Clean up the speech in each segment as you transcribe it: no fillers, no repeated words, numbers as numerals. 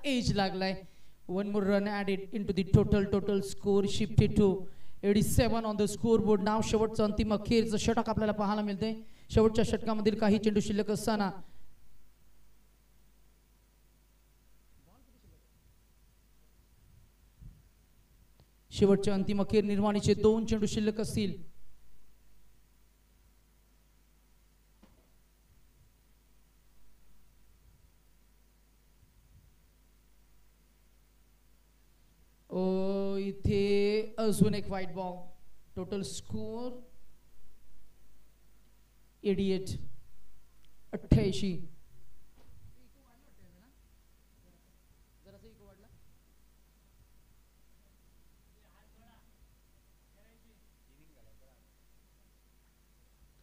Age लागलाय. One more run added in to the total score shifted to 87 on the scoreboard. नाव शेवटचं अंतिम अखेरचं षटक आपल्याला पाहायला मिळते. शेवटच्या षटकामधील काही चेंडू शिल्लक असताना शेवटच्या अंतिम अखेर निर्वाणीचे 2 चेंडू शिल्लक असतील. इथे अजून एक white ball. Total score 88.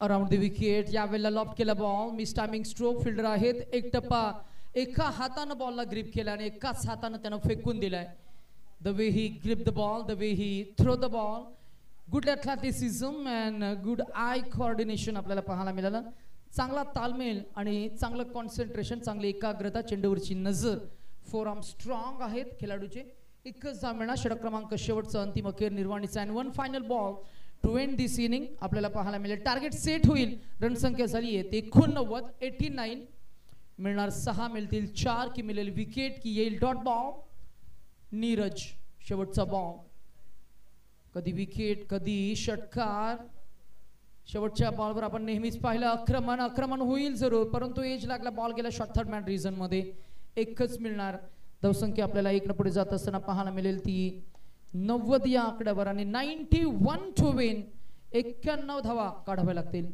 Around the wicket. यावेळेला लॉफ्ट केला ball. Miss timing stroke. Fielder आहेत. एक टप्पा एका हातानं बॉलला ग्रिप केला आणि एकाच हातानं त्यानं फेकून दिलाय. The way he gripped the ball, the way he threw the ball, good athleticism and good eye coordination आपल्याला पाहायला मिळालं. चांगला तालमेल आणि चांगलं कॉन्सन्ट्रेशन, चांगली एकाग्रता, चेंडूवरची नजर. फोरआर्म स्ट्रॉंग आहेत खेळाडूचे. एकच जामिना षटक क्रमांक शेवटचा अंतिम अखेर निर्वाणीचा. And one final ball to end this inning आपल्याला पाहायला मिळेल. टार्गेट सेट होईल. रणसंख्या झाली आहे 89. 89 मिळणार 6 मिळतील 4 की मिळेल विकेट की येईल डॉट बॉल. नीरज शेवटचा बॉल. कधी विकेट कधी षटकार. शेवटच्या बॉलवर आपण नेहमीच पाहिलं आक्रमण होईल जरूर, परंतु एज लागला. बॉल गेला शॉर्ट थर्ड मॅन रिझन मध्ये. एकच मिळणार. धावसंख्या आपल्याला 1 पुढे जात असताना पाहायला मिळेल ती 90 या आकड्यावर आणि 91 टू विन. 91 धावा काढाव्या लागतील.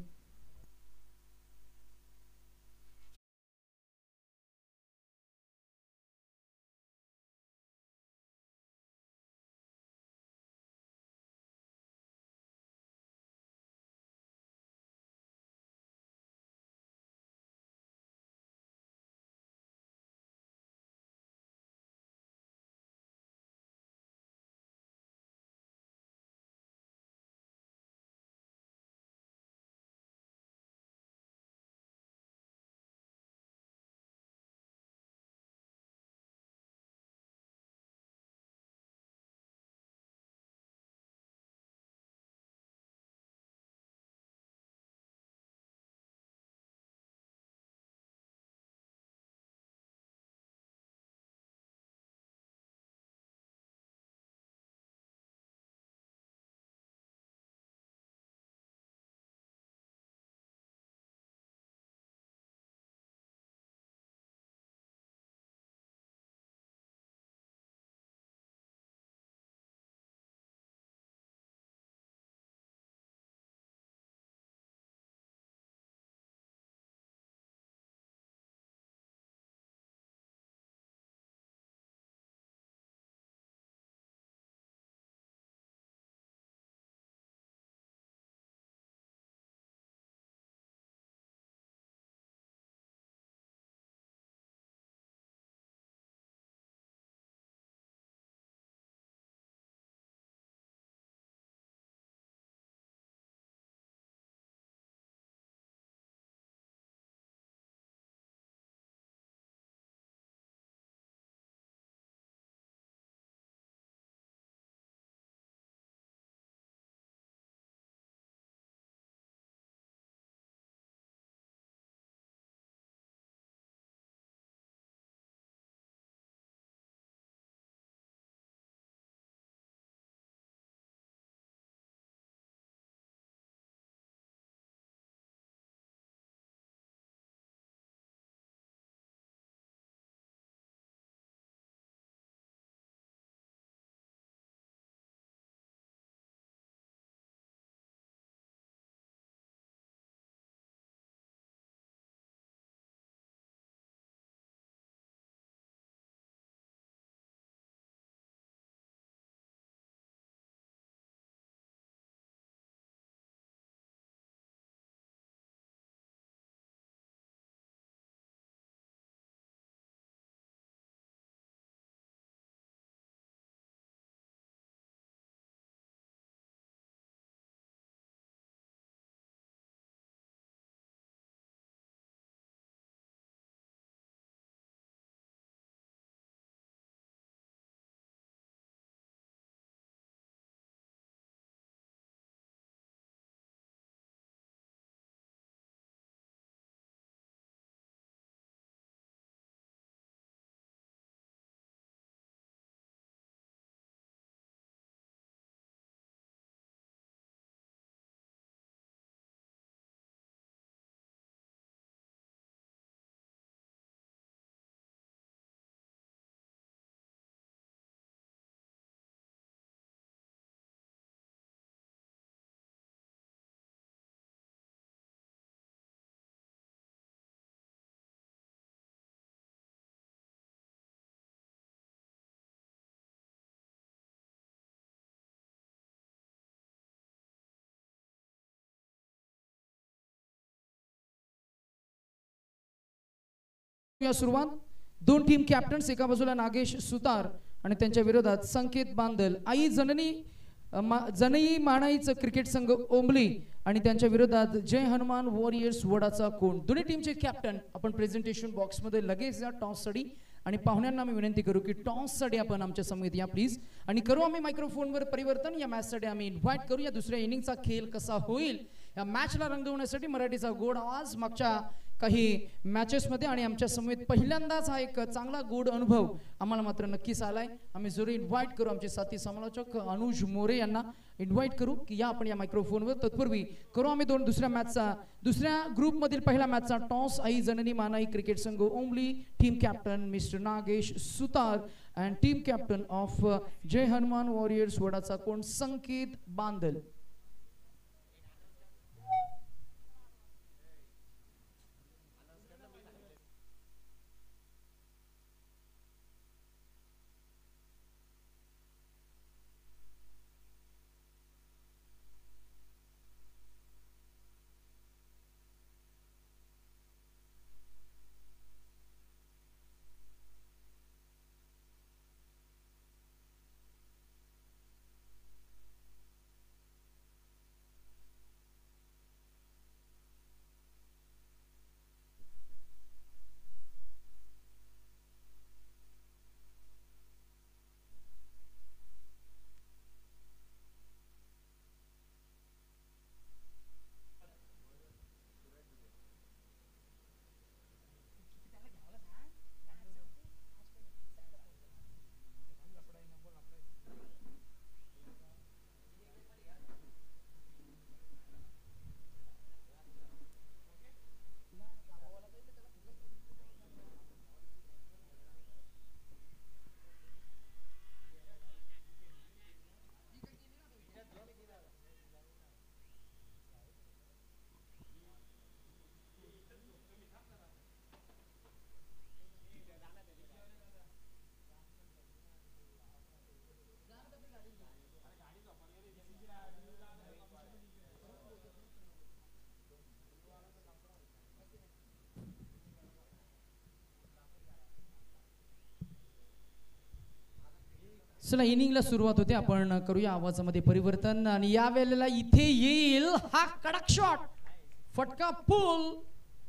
या सुरुवात दोन टीम कॅप्टन्स, एका बाजूला नागेश सुतार आणि त्यांच्या विरोधात संकेत बांदल, आई जननी मानाईचं क्रिकेट संघ ओंबली आणि त्यांच्या विरोधात जय हनुमान वॉरियर्स वडाचा कोण. दोन्ही टीमचे कॅप्टन आपण प्रेझेंटेशन बॉक्स मध्ये लगेच या टॉस साठी आणि पाहुण्यांना मी विनंती करू की टॉस साठी आपण आमच्या समोर या प्लीज आणि करू आम्ही मायक्रोफोनवर परिवर्तन. या मॅच साठी आम्ही इन्व्हाइट करू या दुसऱ्या इनिंगचा खेळ कसा होईल या मॅचला रंगवण्यासाठी मराठीचा गोड आवाज मागच्या काही मॅचेस मध्ये आणि आमच्या समवेत पहिल्यांदाच हा एक चांगला गोड अनुभव आम्हाला मात्र नक्कीच आलाय. आम्ही जरूर इन्व्हाइट करू आमचे साथी समालोचक अनुज मोरे यांना इन्व्हाइट करू की या आपण या मायक्रोफोनवर. तत्पूर्वी करू आम्ही दुसऱ्या ग्रुप मधील पहिल्या मॅचचा टॉस. आई जननी मानाई क्रिकेट संघ Ombali, team captain mister Nagesh Sutar and team captain of Jay Hanuman warriors वडाचा कोण संकेत बांदल. चला इनिंगला सुरुवात होते. आपण करूया आवाजामध्ये परिवर्तन आणि या वेळेला इथे येईल हा कडक शॉट, फटका पुल,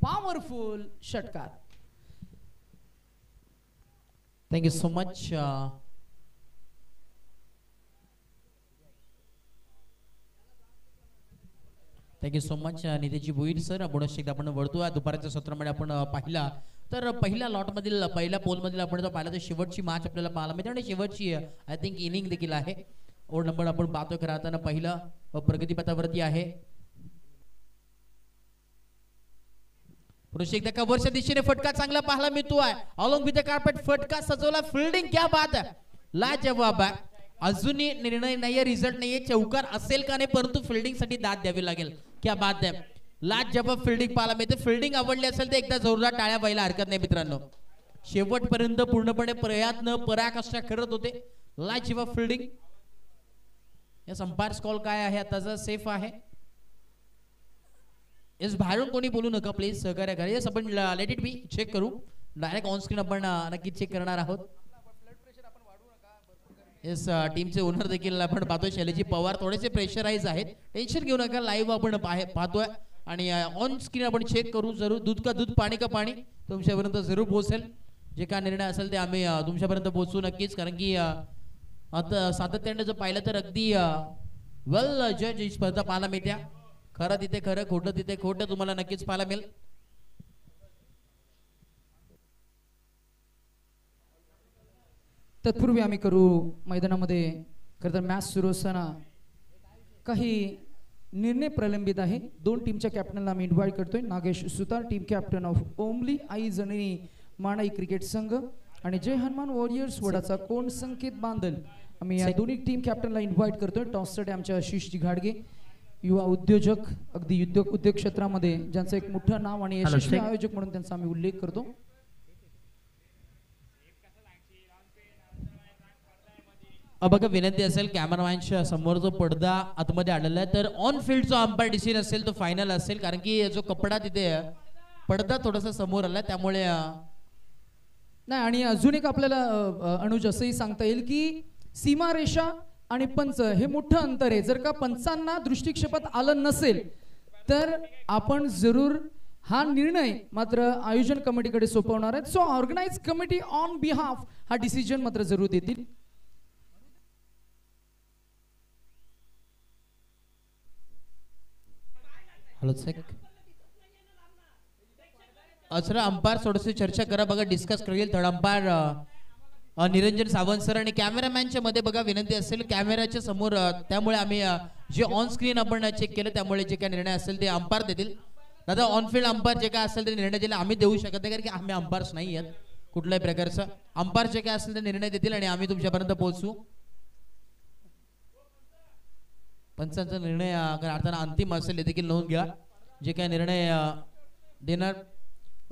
पॉवरफुल षटकार. Thank you so much. Thank you so much Niteshji Bhoir sir. आपण आपण वळतोय दुपारच्या सत्रामध्ये आपण पाहिला तर पहिल्या लॉट मधील पहिल्या पोल मधील आपण जर पाहिला तर शेवटची मॅच आपल्याला पाहायला मिळते आणि शेवटची आय थिंक इनिंग देखील आहे. ओव्हर नंबर आपण पाहतोय खरं आता पहिला प्रगतीपथावरती आहे. पुरुष एकदा कव्हरच्या दिशेने फटका चांगला पाहायला मिळतोय. अलॉंग विथ द कार्पेट फटका सजवला. फिल्डिंग क्या बात आहे, लाजवाब आहे. अजूनही निर्णय नाहीये, रिझल्ट नाहीये, चौकार असेल का नाही, परंतु फिल्डिंग साठी दाद द्यावी लागेल. क्या बात आहे, लाजवाब फिल्डिंग पाहायला मिळते. फिल्डिंग आवडली असेल तर एकदा जोरदार टाळ्या व्हायला हरकत नाही मित्रांनो. शेवटपर्यंत पूर्णपणे प्रयत्न पराकाष्ठा करत होते. लाजवाब फिल्डिंग. या अंपायर कॉल काय आहे आताचा? सेफ आहे. येस, बाहेरून कोणी बोलू नका प्लीज, सहकार्य करा. येस, आपण लेट इट बी चेक करू. डायरेक्ट ऑन स्क्रीन आपण नक्कीच चेक करणार आहोत. येस, टीमचे ओनर देखील आपण पाहतोय शैलेजी पवार थोडेसे प्रेशराइज आहेत. टेन्शन घेऊ नका, लाईव्ह आपण पाहतोय आणि ऑन स्क्रीन आपण चेक करू. जरूर दूध का दूध, पाणी का पाणी तुमच्यापर्यंत जरूर पोहोचेल. जे काय निर्णय असेल ते आम्ही तुमच्यापर्यंत पोहोचू नक्कीच. कारण की आता सातत्याने जर पाहिलं तर अगदी वेल जज ही स्पर्धा पाहायला मिळते. खरं तिथे खरं, खोटं तिथे खोटं तुम्हाला नक्कीच पाहायला मिळेल. तत्पूर्वी आम्ही करू मैदानामध्ये खरं तर मॅच सुरू असताना काही निर्णय प्रलंबित आहे. दोन टीमच्या कॅप्टनला आम्ही इन्व्हाइट करतोय. Nagesh Sutar, team captain of Ombali Aai Janani Manai cricket संघ आणि जय हनुमान वॉरियर्स वडाचा कोण संकेत बांदल. आम्ही या दोन्ही टीम कॅप्टनला इन्व्हाइट करतोय. टॉससाठी आमच्या आशिषजी घाडगे, युवा उद्योजक, अगदी उद्योग क्षेत्रामध्ये ज्यांचं एक मोठं नाव आणि यशस्वी आयोजक म्हणून त्यांचा आम्ही उल्लेख करतो. बघा, विनंती असेल कॅमेरामॅनच्या समोर जो पडदा आतमध्ये आलेला आहे तर ऑन फील्ड जो अंपायर डिसिजन असेल तो फायनल असेल. कारण की जो कपडा तिथे पडदा थोडासा समोर आला त्यामुळे नाही, आणि अजून एक आपल्याला अनुज असंही सांगता येईल की सीमारेषा आणि पंच हे मोठं अंतर आहे. जर का पंचांना दृष्टिक्षेपात आलं नसेल तर आपण जरूर हा निर्णय मात्र आयोजन कमिटीकडे सोपवणार आहेत. So organize committee on behalf हा डिसिजन मात्र जरूर देतील. Hello check. सर अंपायर थोडीशी चर्चा करा बघा, डिस्कस करेल. Third umpire Niranjan Sawant sir आणि कॅमेरामॅनच्या मध्ये बघा विनंती असेल कॅमेराच्या समोर, त्यामुळे आम्ही जे ऑन स्क्रीन आपण चेक केलं त्यामुळे जे काय निर्णय असेल ते अंपायर देतील. दादा ऑन फील्ड अंपायर जे काय असेल ते निर्णय दिला आम्ही देऊ शकत नाही, कारण की आम्ही अंपायर्स नाही आहेत कुठल्याही प्रकारचं. अंपायर जे काय असेल ते निर्णय देतील आणि आम्ही तुमच्यापर्यंत पोहोचू. पंचांचा निर्णय अर्थानं अंतिम असेल हे देखील नोंद घ्या. जे काय निर्णय देणार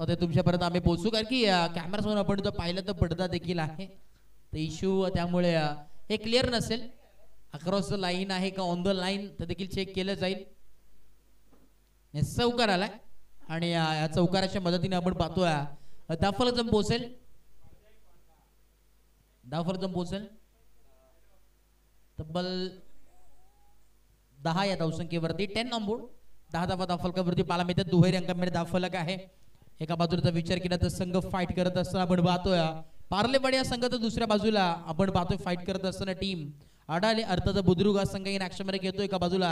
ते तुमच्यापर्यंत आम्ही पोहोचू, कारण की कॅमेरा समोर आपण तो पाहिलं तर पडदा देखील आहे तर इश्यू, त्यामुळे हे क्लिअर नसेल अक्रॉस द लाईन आहे का ऑन द लाईन तर देखील चेक केलं जाईल. चौकार आलाय आणि या चौकाराच्या मदतीने आपण पाहतोय दाफलजम पोहोचेल. दाफलजम पोहोचेल तब्बल 10 या धावसंख्येवरती 10 ऑन बोर्ड. 10 धावा दाफलकावरती पाहायला मिळतात. दुहेरी अंकामध्ये दाफलक आहे. एका बाजूला विचार केला तर संघ फाईट करत असताना आपण पाहतोय पार्लेवाडी या संघ, तर दुसऱ्या बाजूला आपण पाहतोय फाईट करत असताना टीम आडाले अर्थात बुद्रुक हा संघ इन ऍक्शन मध्ये घेतो. एका बाजूला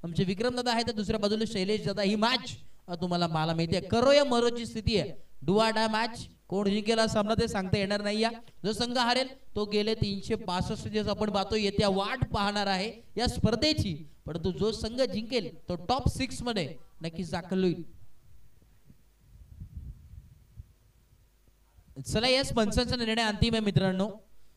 आमचे विक्रम दादा आहे तर दुसऱ्या बाजूला शैलेश दादा. ही मॅच तुम्हाला पाहायला मिळते करो या मरोची स्थिती आहे. Do or die match. कोण जिंकेल सामना ते सांगता येणार नाही. जो संघ हारेल तो गेले 365 दिवस आपण पाहतो येत्या वाट पाहणार आहे या स्पर्धेची, परंतु जो संघ जिंकेल तो टॉप 6 मध्ये नक्कीच दाखल होईल. चला यस, पंचांचा निर्णय अंतिम आहे मित्रांनो.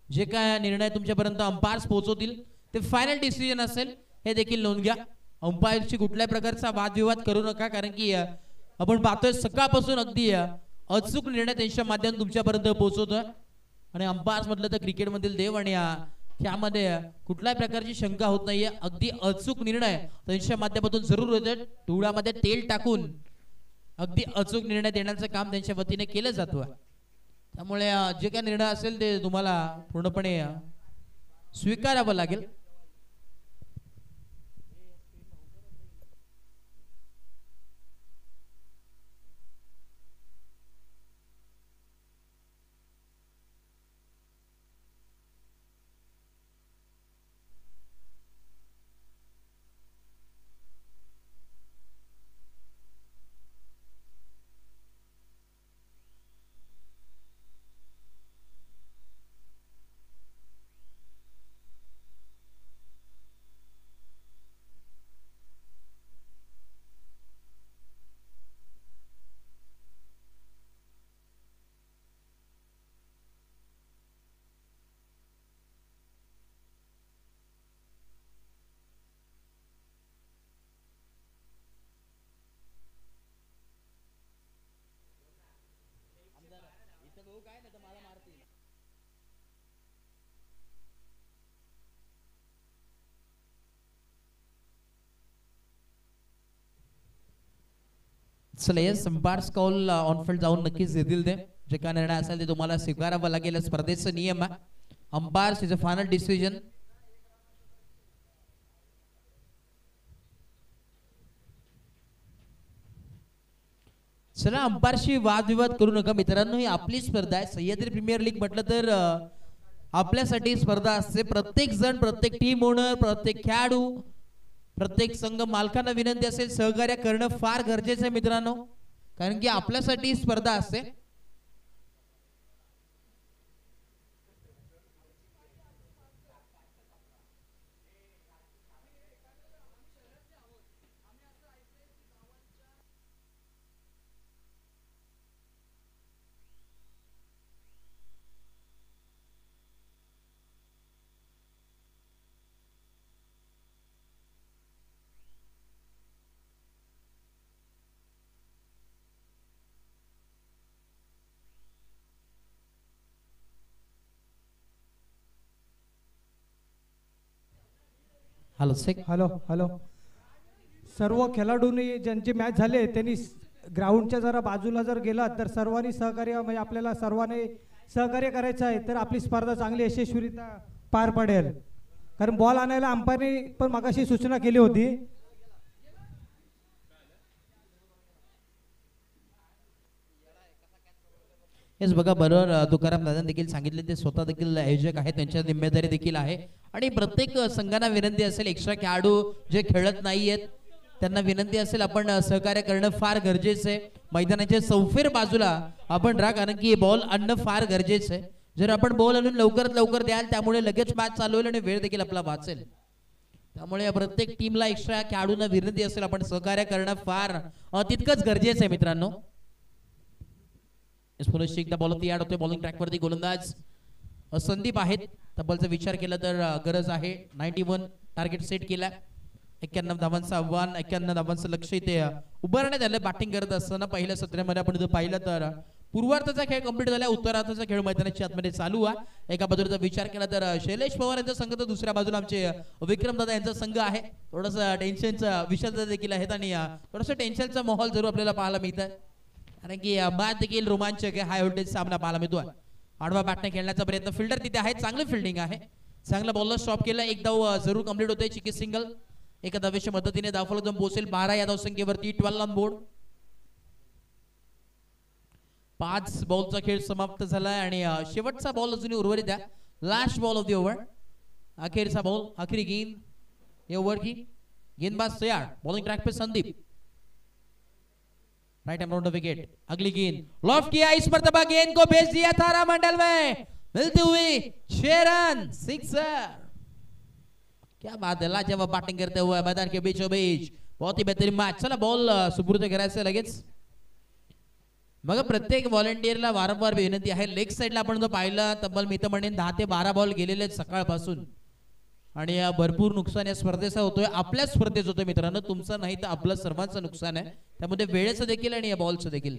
जे काय निर्णय तुमच्यापर्यंत अंपायर्स पोहोचवतील ते फायनल डिसिजन असेल हे देखील नोंद घ्या. अंपायरची कुठल्याही प्रकारचा वादविवाद करू नका, कारण की आपण पाहतोय सकाळपासून अगदी अचूक निर्णय त्यांच्या माध्यमातून तुमच्यापर्यंत पोहोचवतोय. आणि अंपायर्स म्हटलं तर क्रिकेटमधील देव आणि यामध्ये कुठल्याही प्रकारची शंका होत नाहीये. अगदी अचूक निर्णय त्यांच्या माध्यमातून जरूर होते. डोळ्यामध्ये तेल टाकून अगदी अचूक निर्णय देण्याचं काम त्यांच्या वतीने केलं जातं. त्यामुळे जे काही निर्णय असेल ते तुम्हाला पूर्णपणे स्वीकारावं लागेल. चला yes, umpires call on field जाऊन नक्कीच देतील ते. जे काय निर्णय असेल ते तुम्हाला स्वीकारावं लागेल. स्पर्धेचा नियम आहे. Umpires is a final decision. चला अंपायरशी वादविवाद करू नका मित्रांनो. ही आपली स्पर्धा आहे. सह्याद्री प्रीमियर लीग म्हटलं तर आपल्यासाठी स्पर्धा असते. प्रत्येक जण, प्रत्येक टीम ओनर, प्रत्येक खेळाडू, प्रत्येक संघ मालकांना विनंती असेल सहकार्य करणं फार गरजेचं आहे मित्रांनो, कारण की आपल्यासाठी स्पर्धा असते. हॅलो हॅलो हॅलो सर्व खेळाडूंनी ज्यांची मॅच झाले त्यांनी ग्राउंडच्या जरा बाजूला जर गेलात तर सर्वांनी सहकार्य, म्हणजे आपल्याला सर्वांनी सहकार्य करायचं आहे तर आपली स्पर्धा चांगली यशस्वीरित्या पार पडेल. कारण बॉल आणायला अंपायरने पण मगाशी सूचना केली होती. हेच बघा बरोबर तुकाराम दादा देखील सांगितले ते स्वतः देखील आयोजक आहेत त्यांच्या जिम्मेदारी देखील आहे आणि प्रत्येक संघांना विनंती असेल एक्स्ट्रा खेळाडू जे खेळत नाहीयेत त्यांना विनंती असेल आपण सहकार्य करणं फार गरजेचं आहे. मैदानाच्या चौफेर बाजूला आपण राहा कारण की बॉल आणणं फार गरजेचं आहे. जर आपण बॉल आणून लवकरात लवकर द्याल त्यामुळे लगेच मॅच चालू होईल आणि वेळ देखील आपला वाचेल. त्यामुळे प्रत्येक टीमला एक्स्ट्रा खेळाडूंना विनंती असेल आपण सहकार्य करणं फार तितकंच गरजेचं आहे मित्रांनो. एकदा बॉल तयार होतोय बॉलिंग ट्रॅक वरती गोलंदाज संदीप आहेत. तब्बलचा विचार केला तर गरज आहे 91 टार्गेट सेट केला. 91 धावांचं आव्हान 91 धावांचं लक्ष इथे उभारण्यात आलं. बॅटिंग करत असताना पहिल्या सत्रामध्ये आपण जर पाहिलं तर पूर्वार्धाचा खेळ कंप्लीट झाला उत्तरार्धाचा खेळ मैदानाच्या आतमध्ये चालू आहे. एका बाजूचा विचार केला तर शैलेश पवार यांचा संघ तर दुसऱ्या बाजूला आमचे विक्रम दादा यांचा संघ आहे. थोडंसं टेन्शनचा विषय देखील आहेत आणि थोडंसं टेन्शनचा माहोल जरूर आपल्याला पाहायला मिळत आहे कारण की मॅच देखील रोमांचक आहे. हाय व्होल्टेज सामना पाहायला मिळतोय. आडवा बॅटने खेळण्याचा प्रयत्न फिल्डर तिथे आहे चांगली फिल्डिंग आहे. चांगला बॉलर स्टॉप केला. एक धाव जरूर कंप्लीट होते. चिकी सिंगल एका धावेच्या मदतीने धावफलक जाऊन पोहोचेल 12 या धावसंख्येवरती 12 ऑन बोर्ड. 5 बॉलचा खेळ समाप्त झालाय आणि शेवटचा बॉल अजूनही उर्वरित आहे. Last ball of the over अखेरचा बॉल आखिरी गेंद ये ओव्हर की गेंदबाज तैयार. बॉलिंग ट्रैक पे Sandeep right hand round the wicket. अगली गेंद लॉफ्ट किया इस मर्तबा गेंद को भेज दिया थारा मंडल में मिलती हुई 6 रन सिक्सर. क्या बात है लाजवाब बैटिंग करते हुए मैदान के बीचों बीच बहुत ही बेहतरीन मैच. चला बॉल सुपूर्द करायचं लगेच. मग प्रत्येक व्हॉलंटियरला वारंवार विनंती आहे लेग साइडला आपण जर पाहिलं तब्बल मी तर म्हणेन 10 ते 12 बॉल गेलेले आहेत सकाळपासून आणि भरपूर नुकसान या स्पर्धेचा होतोय. आपल्या स्पर्धेत होतोय मित्रांनो तुमचं नाही तर आपलं सर्वांचं नुकसान आहे. त्यामध्ये वेळेचं देखील आणि या बॉलचं देखील.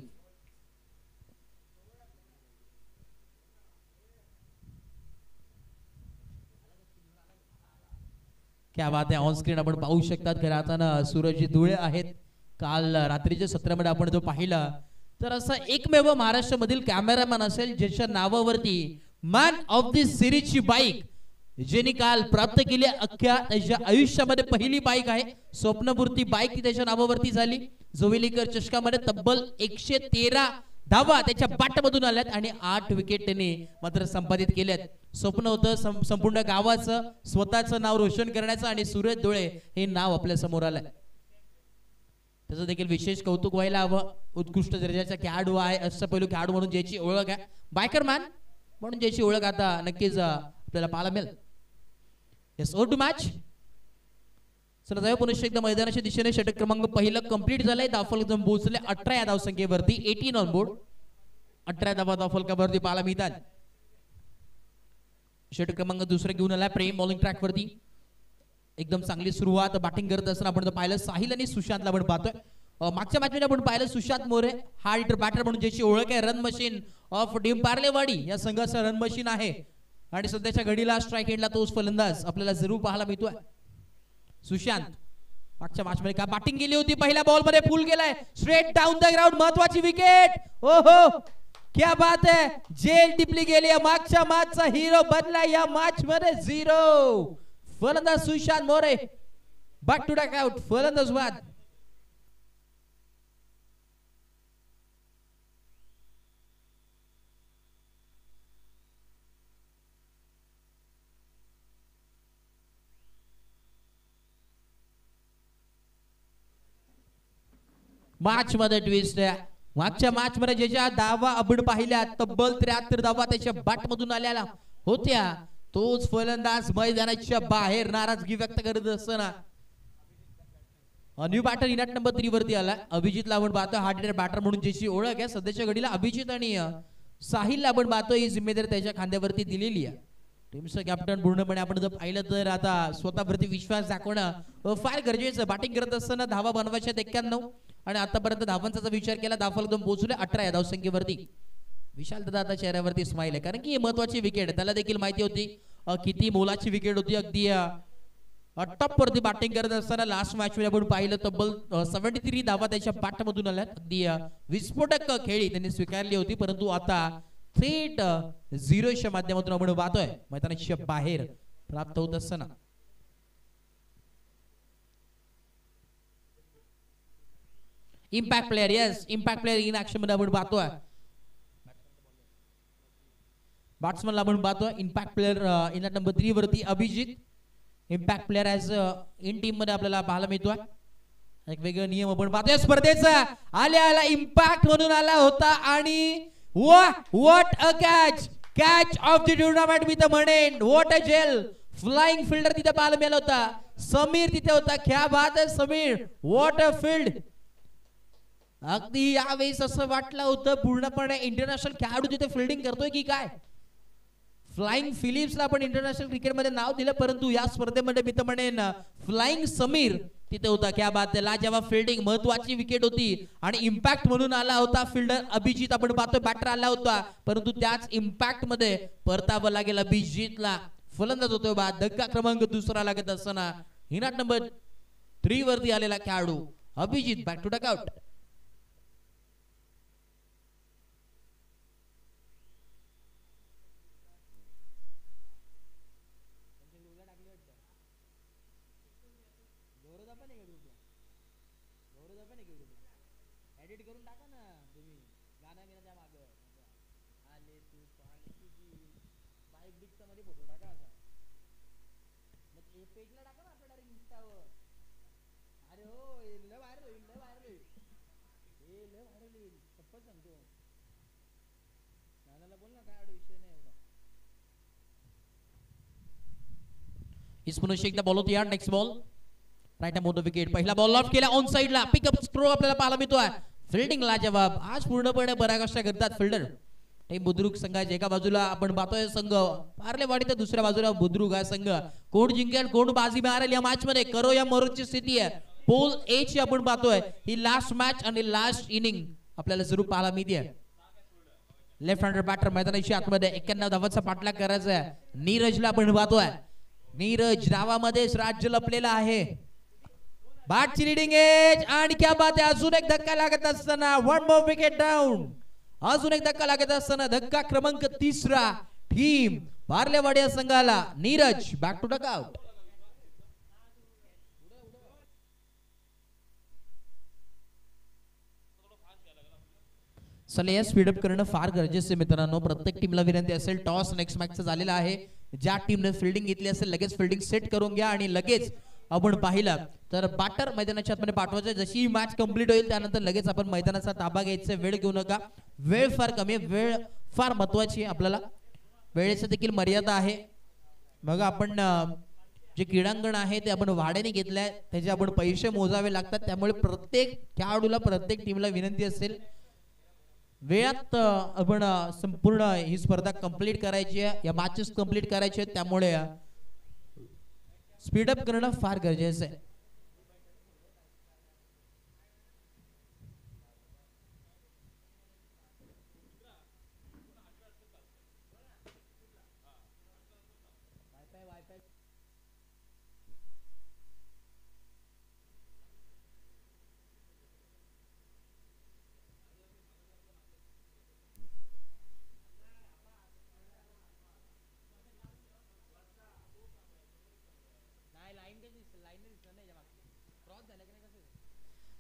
क्या बात आहे. ऑन स्क्रीन आपण पाहू शकतात खरं आता सूरज धुळे आहेत. काल रात्रीच्या सत्रामध्ये आपण जो पाहिला तर असा एकमेव महाराष्ट्रामधील कॅमेरामॅन असेल ज्याच्या नावावरती मॅन ऑफ द सिरीजची बाईक ज्यांनी काल प्राप्त केली. अख्ख्या त्याच्या आयुष्यामध्ये पहिली बाईक आहे. स्वप्नपूर्ती बाईक ती त्याच्या नावावरती झाली. जोवेलीकर चषकामध्ये तब्बल 113 धावा त्याच्या बॅटमधून आल्यात आणि 8 विकेट त्यांनी मात्र संपादित केल्यात. स्वप्न होतं संपूर्ण गावाचं स्वतःचं नाव रोशन करण्याचं आणि सूरज धुळे हे नाव आपल्या समोर आलंय. त्याचं देखील विशेष कौतुक व्हायला हवं. उत्कृष्ट दर्जाचा खेळाडू आहे. अष्टपैलू खेळाडू म्हणून ज्याची ओळख आहे बायकरमॅन म्हणून ज्याची ओळख आता नक्कीच आपल्याला पाहायला मिळेल. Yes or two match. चला जाऊया पुन्हा एकदा मैदानाच्या दिशेने. षटक क्रमांक पहिलं कंप्लीट झालंय. धावफलक जाऊन पोहोचले 18 या धावसंख्येवरती 18 ऑन बोर्ड. 18 धावा धावफलकावरती पाहायला मिळतात. षटक क्रमांक दुसरा घेऊन आलाय प्रेम बॉलिंग ट्रॅक वरती. एकदम चांगली सुरुवात बॅटिंग करत असताना आपण पाहिलं साहिल आणि सुशांतला आपण पाहतोय. मागच्या मॅचमध्ये आपण पाहिलं सुशांत मोरे हा हिटर बॅटर म्हणून ज्याची ओळख आहे रन मशीन ऑफ टीम पार्लेवाडी या संघाचा रन मशीन आहे आणि सध्याच्या घडीला स्ट्राईक एंडला तोच फलंदाज आपल्याला जरूर पाहायला मिळतोय. सुशांत मागच्या मॅच मध्ये काय बॅटिंग केली होती. पहिल्या बॉल मध्ये फुल गेलाय स्ट्रेट डाऊन द ग्राउंड. महत्वाची विकेट. ओहो क्या बात है. जेल टिपली गेली. मागच्या मॅचचा हिरो बनला या मॅच मध्ये 0. फलंदाज Sushant More back to back out. फलंदाज बाद. मॅच मध्ये ट्विस्ट आहे. मागच्या मॅच मध्ये ज्याच्या धावा आपण पाहिल्या तब्बल 73 धावा त्याच्या बॅट मधून आलेल्या होत्या तोच फलंदाज मैदानाच्या बाहेर नाराजगी व्यक्त करत असताना न्यू बॅटर इनॅट नंबर 3 वरती आला. अभिजितला आपण पाहतो हार्ड हिटर बॅटर म्हणून ज्याची ओळख आहे सध्याच्या घडीला अभिजित आणि साहिलला आपण पाहतो ही जिम्मेदारी त्याच्या खांद्यावरती दिलेली आहे. टीमचं कॅप्टन पूर्णपणे आपण जर पाहिलं तर आता स्वतःवरती विश्वास दाखवणं फार गरजेचं. बॅटिंग करत असताना धावा बनवायच्या 91 आणि आतापर्यंत धावांचा विचार केला धावफलक दोन पोहोचले 18 या धावसंख्येवरती. विशाल दादा आता चेहऱ्यावरती स्माइल आहे कारण की महत्वाची विकेट त्याला देखील माहिती होती किती मोलाची विकेट होती. अगदी टॉप वरती बॅटिंग करत असताना लास्ट मॅच मध्ये आपण पाहिलं तब्बल 73 धावा त्याच्या बॅटमधून आल्यात. अगदी विस्फोटक खेळी त्यांनी स्वीकारली होती परंतु आता थेट झिरोच्या माध्यमातून आपण पाहतोय मैदानाच्या बाहेर प्राप्त होत असताना. Impact player, yes impact player in action मध्ये आपण पाहतोय. बॅट्समनला आपण पाहतोय इम्पॅक्ट प्लेयर इन नंबर 3 वरती Abhijit. Impact player as in team मध्ये आपल्याला पाहायला मिळतोय. एक वेगळा नियम आपण पाहतोय स्पर्धेचा. आल्या इम्पॅक्ट म्हणून आला होता आणि what a catch of the tournament मी तर म्हणेन. व्हॉट अ जेल फ्लाइंग फिल्डर तिथे पाहायला मिळाला होता. समीर तिथे होता. क्या बात आहे समीर, व्हॉट अ फील्ड. अगदी यावेळेस असं वाटलं होतं पूर्णपणे इंटरनॅशनल खेळाडू तिथे फिल्डिंग करतोय की काय. फ्लाइंग फिलिप्सला आपण इंटरनॅशनल क्रिकेटमध्ये नाव दिलं, परंतु या स्पर्धेमध्ये मी तर म्हणेन फ्लाइंग समीर तिथे होता. क्या बात आहे, लाजवाब फिल्डिंग, महत्वाची विकेट होती. आणि इम्पॅक्ट म्हणून आला होता फिल्डर अभिजित. आपण पाहतोय बॅटर आला होता, परंतु त्याच इम्पॅक्ट मध्ये परतावं लागेल अभिजितला. फलंदाज होतोय बाद. धक्का क्रमांक 2 लागत असताना हिनाट नंबर 3 वरती आलेला खेळाडू अभिजित बॅक टू डकआउट. एकदा बॉल होती यार. नेक्स्ट बॉल राईट हँड मोठं विकेट. पहिला बॉल ऑफ केला ऑन साइडला. पिकअप थ्रो आपल्याला पाहायला मिळतोय. फिल्डिंग लाजवाब. आज पूर्णपणे बऱ्या कष्ट करतात फिल्डर. बुद्रुक संघाच्या एका बाजूला आपण पाहतोय संघ पार्लेवाडी, तर दुसऱ्या बाजूला बुद्रुक हा संघ. कोण जिंकेल कोण बाजी मारेल या मॅच मध्ये, करो या मरोची स्थिती आहे. पोल ए ची आपण पाहतोय ही लास्ट मॅच आणि लास्ट इनिंग आपल्याला जरूर पाहायला मिळते. लेफ्ट हँडर बॅटर मैदानाच्या आतमध्ये 91 धावांचा पाठलाग करायचा आहे. नीरजला आपण पाहतोय. नीरज डावामध्येच राज्य लपलेला आहे. बॅटची लीडिंग एज आणि क्या बात आहे. अजून एक धक्का लागत असताना वन मोर विकेट डाऊन. अजून एक धक्का लागत असताना धक्का क्रमांक 3 टीम पार्लेवाडी संघाला. Neeraj back to dugout. चला स्पीडअप करणं फार गरजेचं आहे मित्रांनो. प्रत्येक टीमला विनंती असेल, टॉस नेक्स्ट मॅचचा झालेला आहे. ज्या टीमने फिल्डिंग घेतली असेल लगेच फिल्डिंग सेट करून घ्या आणि लगेच आपण पाहिलं तर बॅटर मैदानाच्या आतमध्ये पाठवायचं. जशी मॅच कंप्लीट होईल त्यानंतर लगेच आपण मैदानाचा ताबा घ्यायचा. वेळ घेऊ नका, वेळ फार कमी आहे. वेळ फार महत्वाची आहे आपल्याला. वेळेची देखील मर्यादा आहे. मग आपण जे क्रीडांगण आहे ते आपण भाड्याने घेतलंय, त्याचे आपण पैसे मोजावे लागतात. त्यामुळे प्रत्येक खेळाडूला प्रत्येक टीमला विनंती असेल वेळात आपण संपूर्ण ही स्पर्धा कंप्लीट करायची आहे, या मॅचेस कंप्लीट करायचे आहेत. त्यामुळे स्पीडअप करणं फार गरजेचं आहे.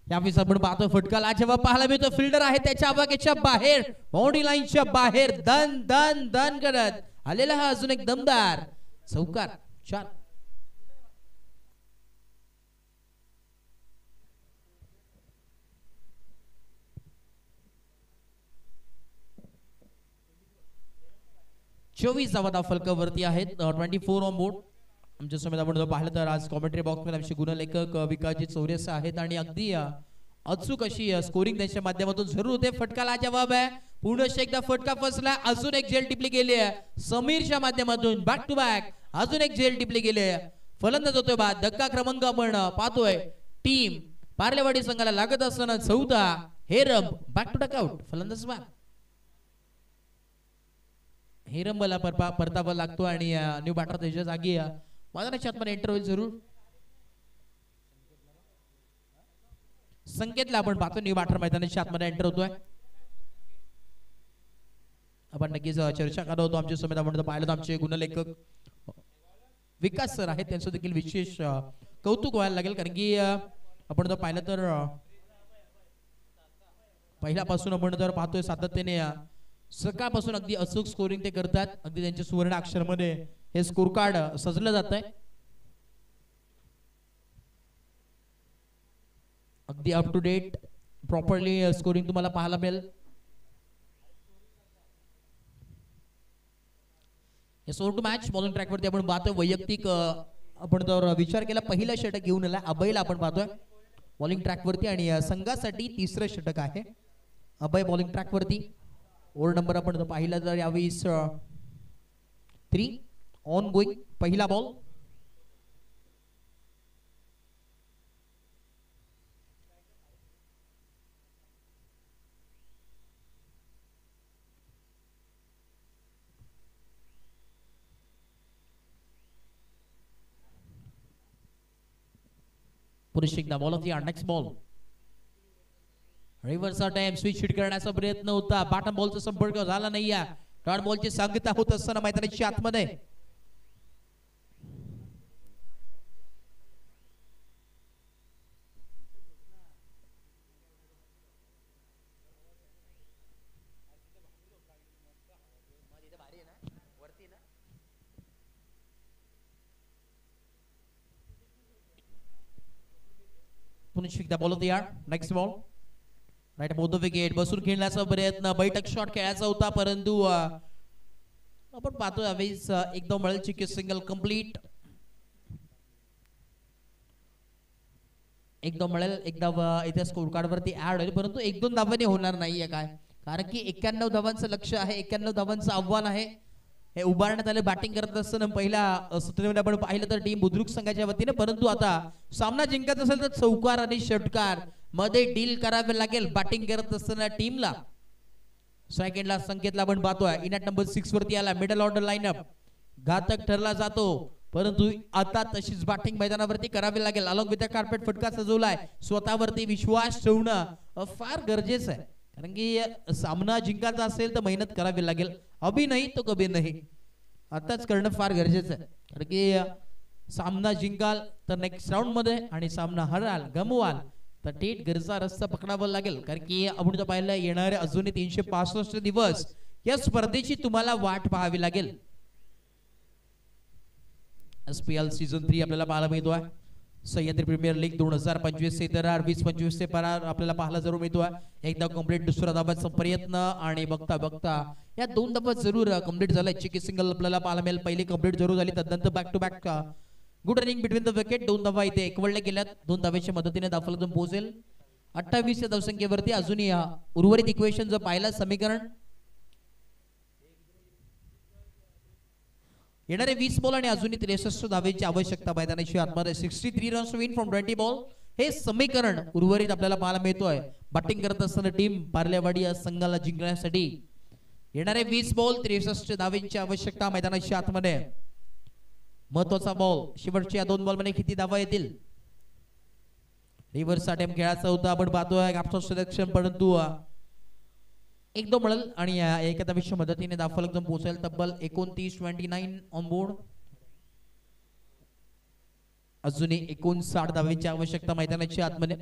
यावेळेस आपण पाहतो फटका लाजवाब पाहायला मिळतो. फिल्डर आहे त्याच्या आवाक्याच्या बाहेर, बाउंड्री लाईनच्या बाहेर दन दन दन करत आलेला हा अजून एक दमदार चौकार. 4 24 धावा फलकावरती आहेत. 24 ऑन बोर्ड. आमच्या समोर आपण पाहिलं तर आज कॉमेंट्री बॉक्स मध्ये आमचे गुणलेखक विकासजी चौरेसा आहेत आणि अगदी अचूक अशी स्कोरिंग त्यांच्या माध्यमातून जरूर होते. फटका लाजवाब आहे. पुन्हा एकदा फटका फसला. अजून एक झेल टिपली गेली आहे समीरच्या माध्यमातून. बॅक टू बॅक अजून एक झेल टिपली गेली आहे. फलंदाज होतोय बाद. धक्का क्रमांक आपण पाहतोय टीम पार्लेवाडी संघाला लागत असताना 14 हेरम बॅक टू डकआउट. फलंदाज बाद. हेरमला परतावा लागतो आणि न्यू बॅटर त्याच्या जागी मैदानाच्या आतमध्ये एंटर होईल जरूर. संकेतला आपण पाहतो न्यू बॅटर मैदानाच्या आतमध्ये एंटर होतोय. आपण नक्कीच चर्चा करत होतो आमच्या समिती म्हणतो पाहिलं तर आमचे गुणलेखक विकास सर आहेत त्यांचं देखील विशेष कौतुक व्हायला लागेल कारण की आपण जर पाहिलं तर पहिल्यापासून आपण जर पाहतोय सातत्याने सकाळपासून अगदी अचूक स्कोरिंग ते करतात अगदी त्यांच्या सुवर्ण अक्षरामध्ये हे स्कोर कार्ड सजलं जात आहे अगदी up to date properly scoring तुम्हाला पाहायला मिळेल सोर टू मॅच बॉलिंग ट्रॅक वरती आपण पाहतोय वैयक्तिक आपण जर विचार केला पहिला षटक घेऊन आला अभयला आपण पाहतोय बॉलिंग ट्रॅक वरती आणि संघासाठी तिसरं षटक आहे अभय बॉलिंग ट्रॅक वरती ओव्हर नंबर आपण जर पाहिला तर यावेळी 3 ऑन गोईंग पहिला बॉल पुरुष एकदा ball of the next ball reverse time switch hit करण्याचा प्रयत्न होता बॉटम बॉलचा संपर्क झाला नाहीये डॉट बॉलची सांगता होत असताना मैदानाच्या आतमध्ये पुन्हा एकदा ball of the yard next ball right both wicket बसून खेळण्याचा प्रयत्न बैठक शॉट खेळायचा होता परंतु आपण पाहतोय यावेळेस एकदम मिळेल सिंगल कंप्लीट एकदम मिळेल एकदा इथे स्कोर कार्ड वरती ऍड होईल परंतु 1-2 धावांनी होणार नाहीये काय कारण की 91 धावांचं लक्ष आहे 91 धावांचं आव्हान आहे हे उभारण्यात आले बॅटिंग करत असताना पहिल्या सत्रामध्ये आपण पाहिलं तर टीम बुद्रुक संघाच्या वतीने परंतु आता सामना जिंकत असेल तर चौकार आणि षटकार मध्ये डील करावे लागेल बॅटिंग करत असताना टीमला सेकंडला संकेतला आपण पाहतोय इनॅट नंबर 6 वरती आला मिडल ऑर्डर लाईनअप घातक ठरला जातो परंतु आता तशीच बॅटिंग मैदानावरती करावी लागेल अलॉंग विथ द कार्पेट फटका सजवलाय स्वतःवरती विश्वास ठेवणं फार गरजेचं आहे कारण की सामना जिंकायचा असेल तर मेहनत करावी लागेल अभी नाही तो कभी नाही आताच करणं फार गरजेचं आहे कारण की सामना जिंकाल तर नेक्स्ट राऊंड मध्ये आणि सामना हराल गमवाल तर थेट घरचा रस्ता पकडावा लागेल कारण की आपण जर पाहिलं येणारे अजूनही 365 दिवस या स्पर्धेची तुम्हाला वाट पाहावी लागेल SPL सीझन 3 आपल्याला पाहायला मिळतोय सह्याद्री प्रीमियर लीग 2025 चे दरार 20-25 चे परार आपल्याला पाहायला जरूर मिळतोय एकदा कंप्लीट दुसरा धावाचा प्रयत्न आणि बघता बघता या 2 धावा जरूर कंप्लीट झालाय चिकी सिंगल आपल्याला पाहायला मिळेल पहिली कंप्लीट जरूर झाली त्यानंतर back to back good running between the wicket 2 धावा इथे एकवडल्या गेल्यात 2 धावेच्या मदतीने दाफलकदम पोहोचेल 28 या धावसंख्येवरती अजूनही उर्वरित इक्वेशन जर पाहिलं समीकरण येणारे 20 बॉल आणि अजूनही 63 धावेची आवश्यकता मैदानाची आतमध्ये 63 रन्स विन फ्रॉम 20 बॉल हे समीकरण उर्वरित आपल्याला पाहायला मिळतोय बॅटिंग करत असताना टीम पार्लेवाडी या संघाला जिंकण्यासाठी येणारे 20 बॉल 63 धावेची आवश्यकता मैदानाची आतमध्ये महत्वाचा बॉल शेवटच्या 2 बॉल मध्ये किती धावा येतील रिव्हर्स अटेम्प्ट खेळायचा होता आपण पाहतोय आफ्टर सिलेक्शन परंतु 1-2 मिळेल आणि एका धावेच्या मदतीने दाफलकदम पोहोचेल तब्बल 29 ऑन बोर्ड अजूनही 59 धावेची आवश्यकता मैदानाच्या आतमध्ये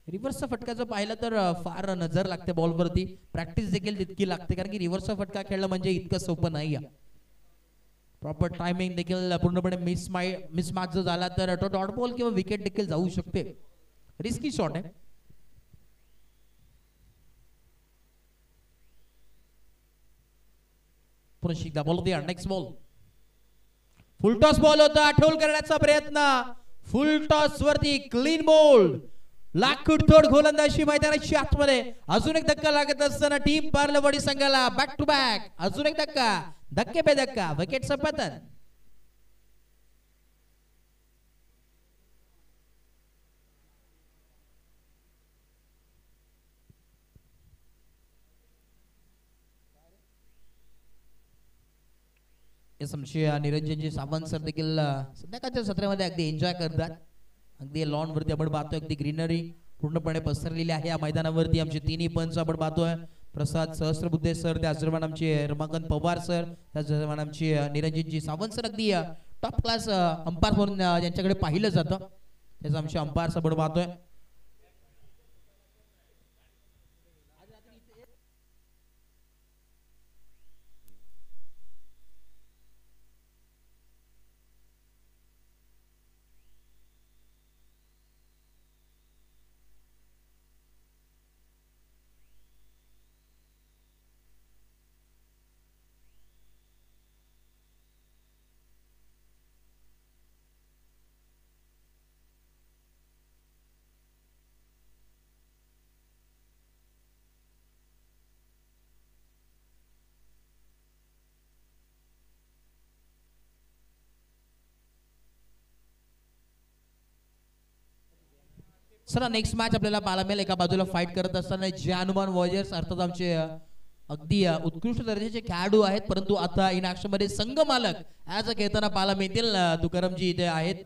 रिव्हर्सचा फटका जर पाहिला तर फार नजर लागते बॉल वरती प्रॅक्टिस देखील तितकी लागते कारण की रिव्हर्सचा फटका खेळणं म्हणजे इतकं सोपं नाही प्रॉपर टायमिंग देखील पूर्णपणे मिसमॅच जर झाला तर तो डॉट बॉल किंवा विकेट देखील जाऊ शकते रिस्की शॉट आहे पुन्हा एकदा बॉल द्या नेक्स्ट बॉल फुल टॉस बॉल होता आठवल करण्याचा प्रयत्न फुल टॉस वरती क्लीन बॉल लाखूड तोड गोलंदाजी मैदानाची आतमध्ये अजून एक धक्का लागत असताना टीम पार्लेवाडी संघाला बॅक टू बॅक अजून एक धक्के पे धक्का विकेटचं पतन निरंजनजी सावंत सर देखील संध्याकाळच्या सत्रामध्ये अगदी एन्जॉय करतात अगदी लॉन वरती आपण पाहतोय अगदी ग्रीनरी पूर्णपणे पसरलेली आहे या मैदानावरती आमचे 3 पंच आपण पाहतोय प्रसाद सहस्त्रबुद्धे सर, त्याचबरोबर आमचे रमाकांत पवार सर, त्याचबरोबर आमचे निरंजनजी सावंत सर, अगदी टॉप क्लास अंपायर म्हणून यांच्याकडे पाहिलं जातं. त्याचं आमचे अंपायर सबड पाहतोय. सर नेक्स्ट मॅच आपल्याला पाहायला मिळेल. एका बाजूला फाईट करत असताना जे हनुमान वॉरियर्स अर्थात आमचे अगदी उत्कृष्ट दर्जाचे खेळाडू आहेत, परंतु आता इन ऍक्शन मध्ये संघ मालक ऍज अ खेळताना पाहायला मिळतील. तुकारामजी इथे आहेत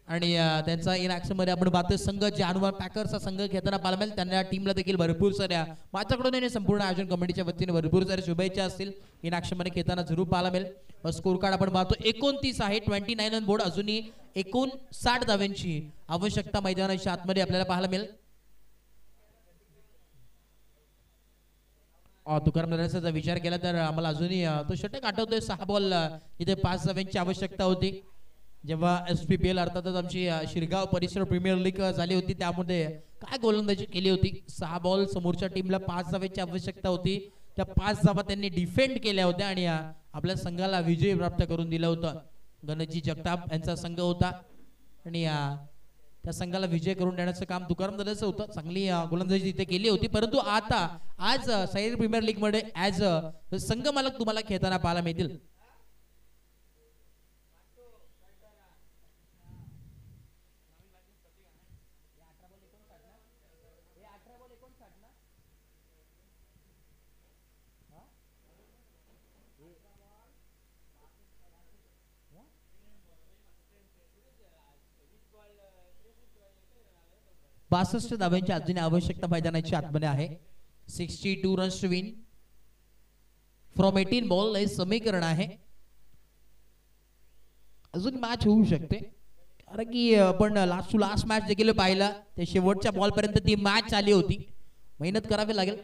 आणि त्यांचा इन ऍक्शन मध्ये आपण पाहतोय संघ जे हनुमान पॅकर्सचा संघ खेळताना पाहायला मिळेल. त्यांना टीमला देखील भरपूर साऱ्या माझ्याकडून संपूर्ण आयोजन कमिटीच्या वतीने भरपूर साऱ्या शुभेच्छा असतील. इन ऍक्शन मध्ये खेळताना जरूर पाहायला मिळेल. स्कोर कार्ड आपण पाहतो 29 आहे, 29 ऑन बोर्ड. अजूनही 59 धाव्यांची आवश्यकता मैदानाच्या आतमध्ये आपल्याला पाहायला मिळेल. तुकाराम दादाचा विचार केला तर आम्हाला अजूनही तो षटक आठवतोय. 6 बॉल इथे 5 धाव्यांची आवश्यकता होती जेव्हा SPPL अर्थातच आमची शिरगाव परिसर प्रीमियर लीग झाली होती. त्यामध्ये काय गोलंदाजी केली होती. 6 बॉल समोरच्या टीमला 5 धाव्यांची आवश्यकता होती. त्या 5 धावा त्यांनी डिफेंड केल्या होत्या आणि आपल्या संघाला विजय प्राप्त करून दिला होता. गणेशजी जगताप यांचा संघ होता आणि त्या संघाला विजय करून देण्याचं काम तुकाराम दादाचं होतं. चांगली गोलंदाजी तिथे केली होती. परंतु आता आज सह्याद्री प्रीमियर लीग मध्ये ऍज अ संघ मालक तुम्हाला खेळताना पाहायला मिळतील. बासष्ट धाव्यांची अजून आवश्यकता मैदानाची आतमध्ये आहे. 62 runs to win from 18 ball हे समीकरण आहे. अजून मॅच होऊ शकते कारण की आपण लास्ट टू लास्ट मॅच देखील पाहिला. ते शेवटच्या बॉल पर्यंत ती मॅच आली होती. मेहनत करावी लागेल.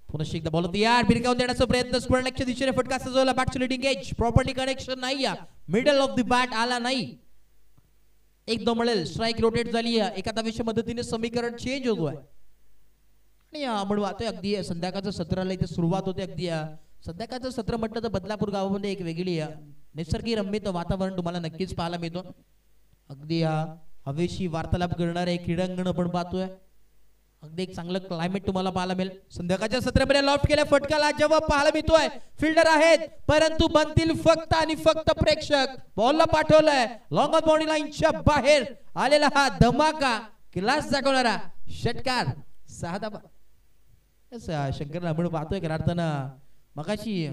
पुन्हा एकदा बॉल यार भिरकावून देण्याचा प्रयत्न. स्पर्णच्या दिशेने फटका सजवला. Back to leading edge. Property connection नाही. मिडल ऑफ द बॅट आला नाही. एक मिळेल. स्ट्राईक रोटेट झाली. एका धावेच्या मदतीने समीकरण चेंज होतोय आणि आपण पाहतोय अगदी संध्याकाळचं सत्राला इथे सुरुवात होते. अगदी संध्याकाळचं सत्र म्हटलं तर बदलापूर गावामध्ये एक वेगळी निसर्गी रम्य वातावरण तुम्हाला नक्कीच पाहायला मिळतो. अगदी हवेशी वार्तालाप करणारे क्रीडांगण आपण पाहतोय. अगदी एक चांगलं क्लायमेट तुम्हाला पाहायला मिळेल. संध्याकाळच्या सत्रामध्ये लॉफ्ट केल्या फटकाला जवाब पाहायला मिळतोय. फिल्डर आहेत परंतु बनतील फक्त आणि फक्त प्रेक्षक. बॉलला पाठवलंय लॉंग ऑन बॉडी लाईनच्या बाहेर आलेला हा धमाका क्लास दाखवणारा षटकार 6 धावा. शंकर आपण पाहतोय खऱ्या अर्थानं मगाशी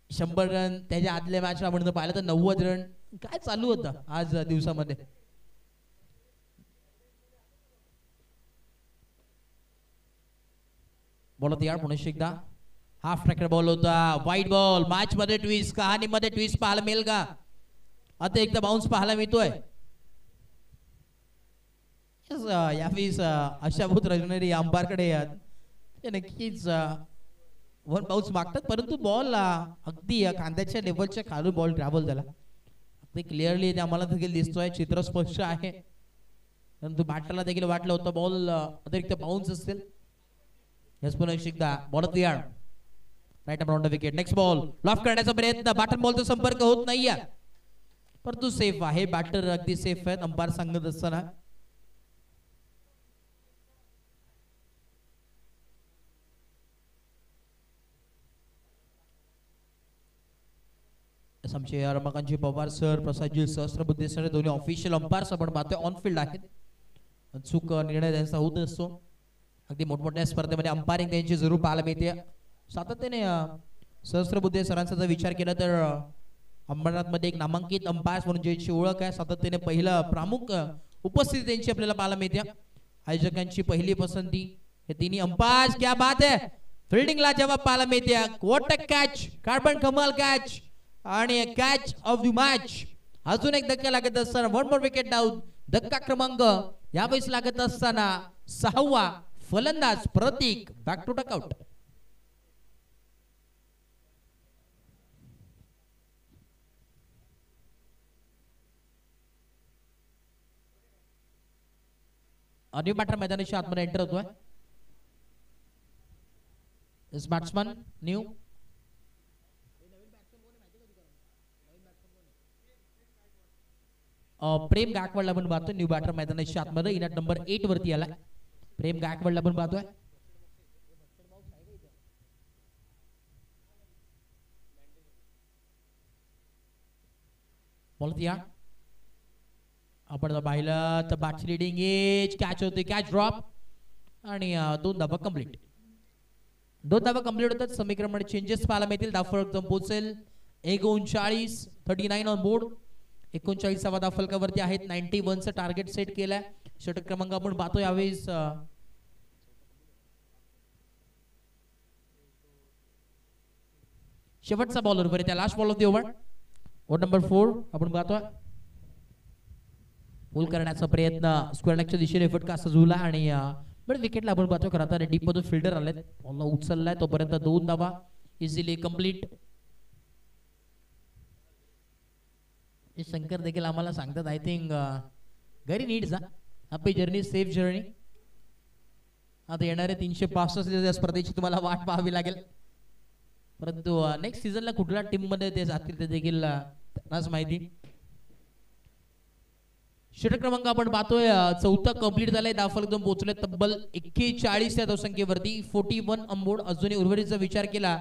100 रन त्याच्या आदल्या मॅच आपण पाहिलं तर 90 रन काय चालू होतं आज दिवसामध्ये. बॉल यार पुन्हा एकदा हाफ ट्रॅकर बॉल होता. वाईट बॉल. मॅच मध्ये ट्विस्ट. कहाणीमध्ये ट्विस्ट पाहायला मिळेल का. आता एकदा बाउन्स पाहायला मिळतोय. यावेळेस आशाभूत रजनेरी अंपायरकडे ते नक्कीच वन बाउन्स मागतात परंतु बॉल अगदी खांद्याच्या लेवलच्या खालून बॉल ट्रॅव्हल झाला. अगदी क्लिअरली आम्हाला देखील दिसतोय. चित्र स्पष्ट आहे परंतु बॅटरला देखील वाटलं होतं बॉल अतिरिक्त बाउन्स असतील. बॉल तयार. Right around the wicket. Next ball loft करण्याचा प्रयत्न. बॅटन बॉलचा संपर्क होत नाहीये परंतु सेफ आहे. बॅटर अगदी सेफ आहेत अंपायर सांगत असताना. आमचे रमाकांतजी पवार सर, प्रसादजी सहस्त्रबुद्धे सर दोन्ही ऑफिशियल अंपायर्स आपण पाहतोय ऑन फील्ड आहेत. चूक निर्णय त्यांचा होत असतो. अगदी मोठमोठ्या स्पर्धेमध्ये अंपायरिंग त्यांची जरूर पाहायला मिळते. सातत्याने सहस्त्रबुद्धे सरांचा जर विचार केला तर अंबरनाथ मध्ये एक नामांकित अंपायर म्हणून ज्याची ओळख आहे. सातत्याने पहिला प्रमुख उपस्थिती त्यांची आपल्याला पाहायला मिळते. आयोजकांची पहिली पसंती हे तिन्ही अंपायर. क्या बात आहे. फिल्डिंगला जवाब पाहायला मिळते. What a catch. कार्बन कमाल कॅच आणि कॅच ऑफ द मॅच. अजून एक धक्का लागत असताना 1 मोर विकेट डाऊन. धक्का क्रमांक यावेळेस लागत असताना 6वा फलंदाज Prateek back to dugout. New batter मैदानाच्या आतमध्ये एंटर होतोय. इस बॅट्समन न्यू प्रेम गायकवाडला आपण पाहतोय. न्यू बॅटर मैदानाच्या आतमध्ये इनट नंबर 8 वरती आलाय. प्रेम गायकवाडला आपण पाहतोय. बोलत या आपण पाहिलं तर बॅट्स लिडिंग एज कॅच होते. कॅच ड्रॉप आणि 2 धावा कंप्लीट. 2 धावा कंप्लीट होतात. समीकरण चेंजेस पाहायला मिळतील. धावफलक जम पोहोचेल 39 39 ऑन बोर्ड. 39वा धावफलकावरती आहेत. 91चं टार्गेट सेट केलंय. षटक क्रमांक आपण पाहतो यावेळेस शेवटचा बॉलर बरे त्या last ball of the over. Over number 4 आपण पाहतोय. पुल करण्याचा प्रयत्न स्क्वेअर लेगच्या दिशेने फटका सजवला आणि बट विकेटला आपण पाहतो खरं तर डीप मधून फिल्डर आलेत. बॉलला उचललाय तोपर्यंत 2 धावा इझिली कंप्लीट. शंकर देखील आम्हाला सांगतात I think very needs happy journey safe journey. आता येणारे 365 स्पर्धेची तुम्हाला वाट पाहावी लागेल. परंतु नेक्स्ट सीझनला कुठल्या टीम मध्ये ते जातील ते देखील त्यांनाच माहिती. षटक क्रमांक आपण पाहतोय 4था कंप्लीट झालाय. धावफलक दोन पोहोचले तब्बल 41 या धावसंख्येवरती. 41 अंबोर्ड. अजूनही उर्वरितचा विचार केला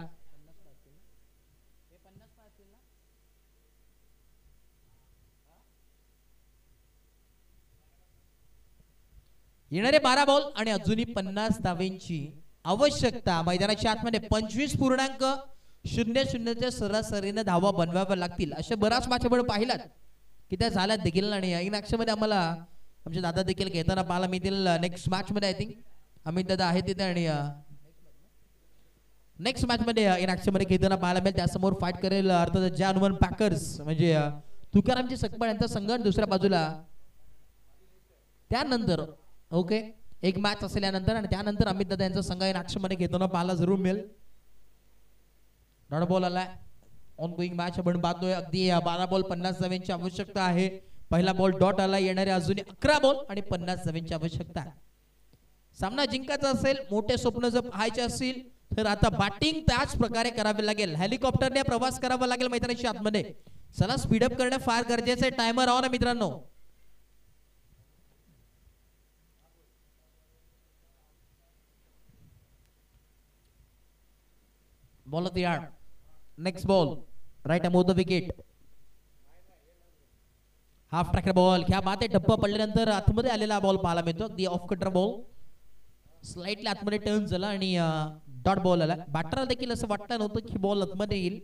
येणारे 12 बॉल आणि अजूनही 50 धावांची आवश्यकता. मैदानाच्या आतमध्ये 25.00च्या सरासरीने धावा बनवाव्या लागतील. अशा बराच मॅच आपण पाहिलात की त्या झाल्यात देखील आणि इन मध्ये आम्हाला आमचे दादा देखील घेताना पाहायला मिळतील. नेक्स्ट मॅच मध्ये आय थिंक अमित दादा आहे तिथे आणि नेक्स्ट मॅच मध्ये इन मध्ये घेताना पाहायला मिळेल. त्यासमोर फाईट करेल अर्थात जानवन पॅकर्स म्हणजे तुकारामची सकपाळ यांचा संघ. दुसऱ्या बाजूला त्यानंतर ओके एक मॅच असल्यानंतर आणि त्यानंतर अमित दादा यांचा संघ इन मध्ये घेताना पाहायला जरूर मिळेल. डॉट बॉल आलाय. ऑन गोईंग मॅच आपण पाहतोय. अगदी 12 बॉल 50 धावांची आवश्यकता आहे. पहिला बॉल डॉट आला. येणारे अजून 11 बॉल आणि 50 धावांची आवश्यकता. सामना जिंकायचा असेल, मोठे स्वप्न जर पाहायचे असतील तर आता बॅटिंग त्याच प्रकारे करावी लागेल. हेलिकॉप्टरने प्रवास करावा लागेल मैदानाच्या आतमध्ये. चला स्पीडअप करणे फार गरजेचे. टायमर ऑन मित्रांनो. Ball of the yard. Next ball right about the wicket. Half tracker ball. क्या बात आहे. टप्पा पडल्यानंतर आतमध्ये आलेला बॉल पाहायला मिळतो. अगदी ऑफ कटर बॉल स्लाइटली आतमध्ये टर्न झाला आणि डॉट बॉल आला. बॅटरला देखील असं वाटलं नव्हतं की बॉल आतमध्ये येईल.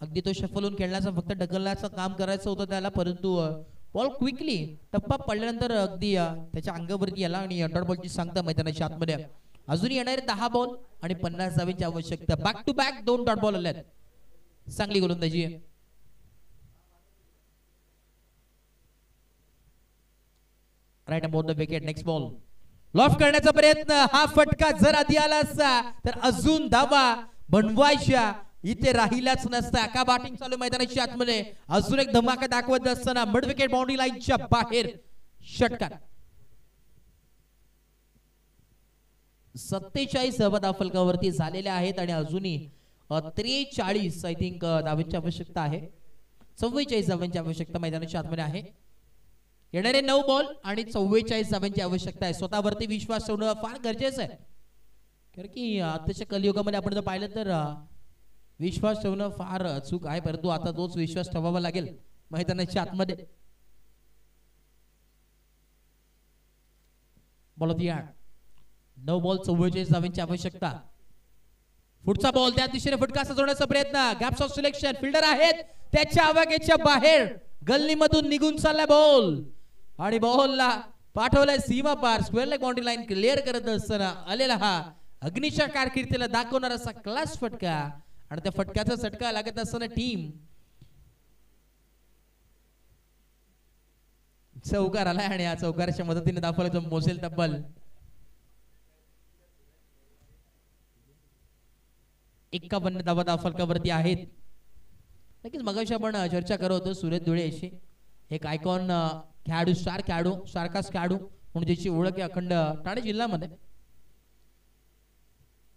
अगदी तो शफलून खेळण्याचा फक्त ढकलण्याचं काम करायचं होतं त्याला. परंतु बॉल क्विकली टप्पा पडल्यानंतर अगदी त्याच्या अंगावरती आला आणि डॉट बॉलची सांगता मैदानाच्या आतमध्ये. अजून येणारे 10 बॉल आणि 50 धावांची आवश्यकता. Back to back 2 dot ball आले. चांगली गोलंदाजी आहे. Right about the wicket. Next ball loft करण्याचा प्रयत्न. हा फटका जर आधी आला असता तर अजून धावा बनवायच्या इथे राहिलाच नसता. का बॅटिंग चालू मैदानाच्या आतमध्ये. अजून एक धमाका दाखवत असताना मिड विकेट बाउंड्री लाईनच्या बाहेर षटकार. 47 धावा फलकावरती झालेल्या आहेत आणि अजूनही 43 आय थिंक धावांची आवश्यकता आहे. 44 धावांची आवश्यकता मैदानाच्या आतमध्ये आहे. येणारे 9 बॉल आणि 44 धावांची आवश्यकता आहे. स्वतःवरती विश्वास ठेवणं फार गरजेचं आहे. कारण की आताच्या कलियुगामध्ये आपण जर पाहिलं तर विश्वास ठेवणं फार चूक आहे. परंतु आता तोच विश्वास ठेवावा लागेल मैदानाच्या आतमध्ये. Ball of the yard. 9 ball 44 धावांची आवश्यकता. पुढचा बॉल त्या दिशेने फटका सजवण्याचा प्रयत्न. Gaps of selection. फिल्डर आहेत त्याच्या आवाक्याच्या बाहेर. गल्लीमधून निघून चाललाय बॉल आणि बॉलला पाठवलाय सीमा पार square leg boundary line clear करत असताना आलेला हा अग्निशा कारकिर्दीला दाखवणारा असा क्लास फटका आणि त्या फटक्याचा सटका लागत असताना टीम चौकार आलाय आणि या चौकाराच्या मदतीने दाखवला मोसेल तब्बल 51 धावा फलकावरती आहेत. नक्कीच मगाशी आपण चर्चा करत होतो सूरज धुळे याची एक आयकॉन खेळाडू स्टार खेळाडू सारखाच खेळाडू म्हणून ज्याची ओळख आहे अखंड ठाणे जिल्ह्यामध्ये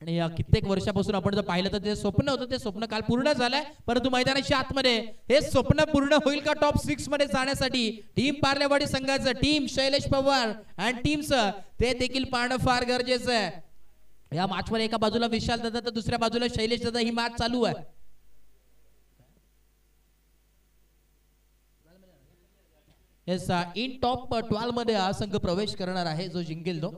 आणि या कित्येक वर्षापासून आपण जर पाहिलं तर ते स्वप्न होतं ते स्वप्न काल पूर्ण झालंय परंतु मैदानाच्या आतमध्ये हे स्वप्न पूर्ण होईल का टॉप 6 मध्ये जाण्यासाठी टीम पार्लेवाडी संघाचं टीम शैलेश पवार अँड टीमचं ते देखील पाहणं फार गरजेचं आहे. या मॅच मध्ये एका बाजूला विशाल दादा तर दुसऱ्या बाजूला शैलेश दादा ही मॅच चालू आहे. येस इन टॉप 12 मध्ये हा संघ प्रवेश करणार आहे जो जिंकेल तो.